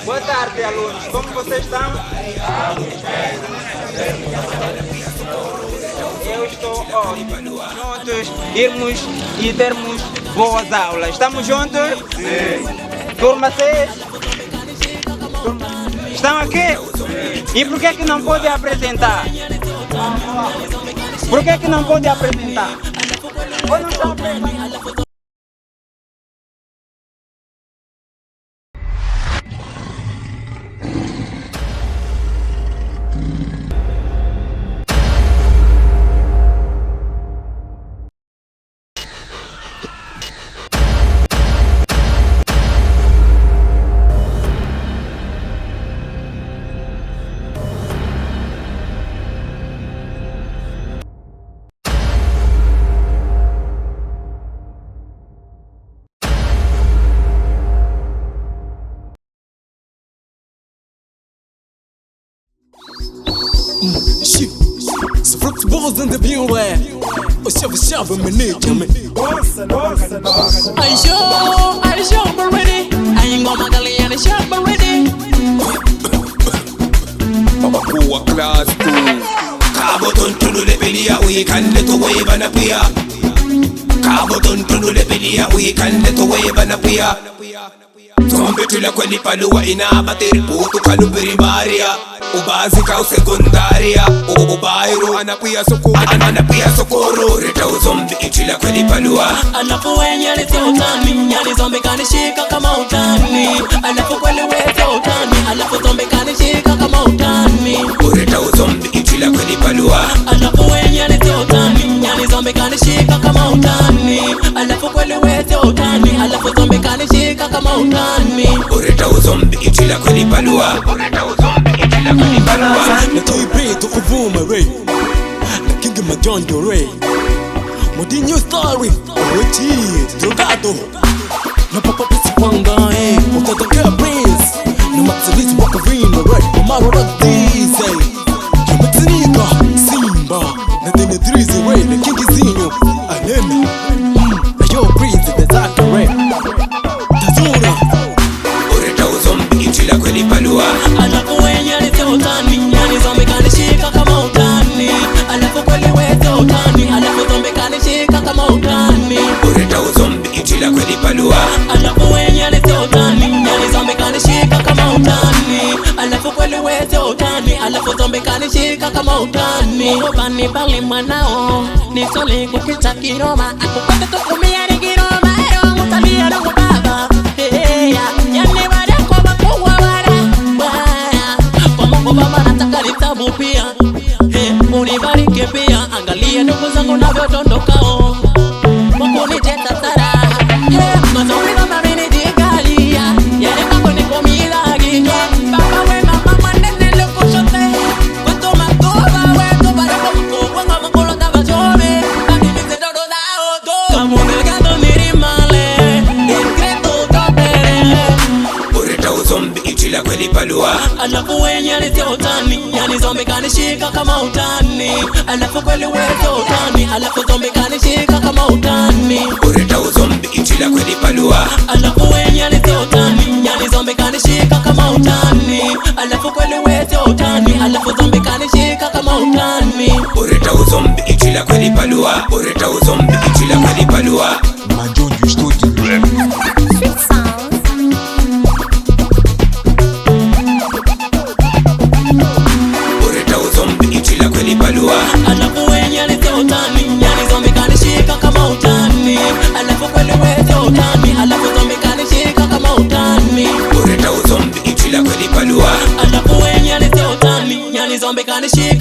Boa tarde, alunos. Como vocês estão? Eu estou ótimo. Juntos irmos e termos boas aulas. Estamos juntos? Sim. Turma 6? Estão aqui? E por que não pode apresentar? Por que não pode apresentar? Ou não está apresentando? Shit, so from the balls in the building, oh shove, my nigga, man. I show, but ready. I ain't gonna go and I show, but ready. Papa Kuwa class 2. Cabo tonto le pelia, we can let away banapia. Cabo tonto le pelia, we can let away banapia. Trombetula quelli palua inabateri putu kalu primaria ubazika usekundaria ubairo anapia sokoro reta uzombi ichila quelli palua anapo wenye lete utani nyali zombi kanishika kama utani anapo kweli wete utani anapo zombi kanishika kama utani reta uzombi ichila quelli palua anapo wenye lete utani nyali zombi kanishika kama utani anapo kweli wete utani anapo zombi kanishika kama utani Ureta uzombi ichila kweli palua Ureta uzombi ichila kweli palua Na kibe tukuvuma ray Na kingi majonjo ray Modi new story Wechi drogado Na papa pisi panga Utatokea prince Na matsalisi wakarina ray Mamaro rock dize Na matinika Simba Na dene drizi ray Na kingi zinyo Anena Na yo prince Bezaka ray Tazura Ichila kweli palua Anapo wenye lete utani Nyani zombi kanishika kama utani Anapo kweli wete utani Anapo zombi kanishika kama utani Ureta uzombi ichila kweli palua Anapo wenye lete utani Nyani zombi kanishika kama utani Anapo kweli wete utani Anapo zombi kanishika kama utani Ubani bali mwanao Nisole kukita kiroma Akupate tukumia ni kiroma Ero mutalia na mutaba Yani wada Baba nataka nitabu pia unibariki pia angalia ndugu zangu navyodondokao wakuniteta sana mazuri mama minijigalia yale mambo niko milagi baba we mama manene lukushote wetu makoba wetu barako mkubwa nga mkolo tabachome bakimize dodo dao to kamunegado nirimale ingreto topere ureta uzombi ichila kweli palua Anapo wenye lete utani Yani zombi kanishika kama utani Anapo kweli wete utani Anapo zombi kanishika kama utani Ureta uzombi ichila kweli palua Anapo wenye lete utani Yani zombi kanishika kama utani Anapo kweli wete utani Anapo zombi kanishika kama utani Ureta uzombi ichila kweli palua Ureta uzombi ichila kweli palua Majonju studio Sweet sounds Palua Anapo wenye lete utani Yani zombi kanishika kama utani Anapo kweli wete utani Anapo zombi kanishika kama utani Ureta uzombi ichila kweli palua Anapo wenye lete utani Yani zombi kanishika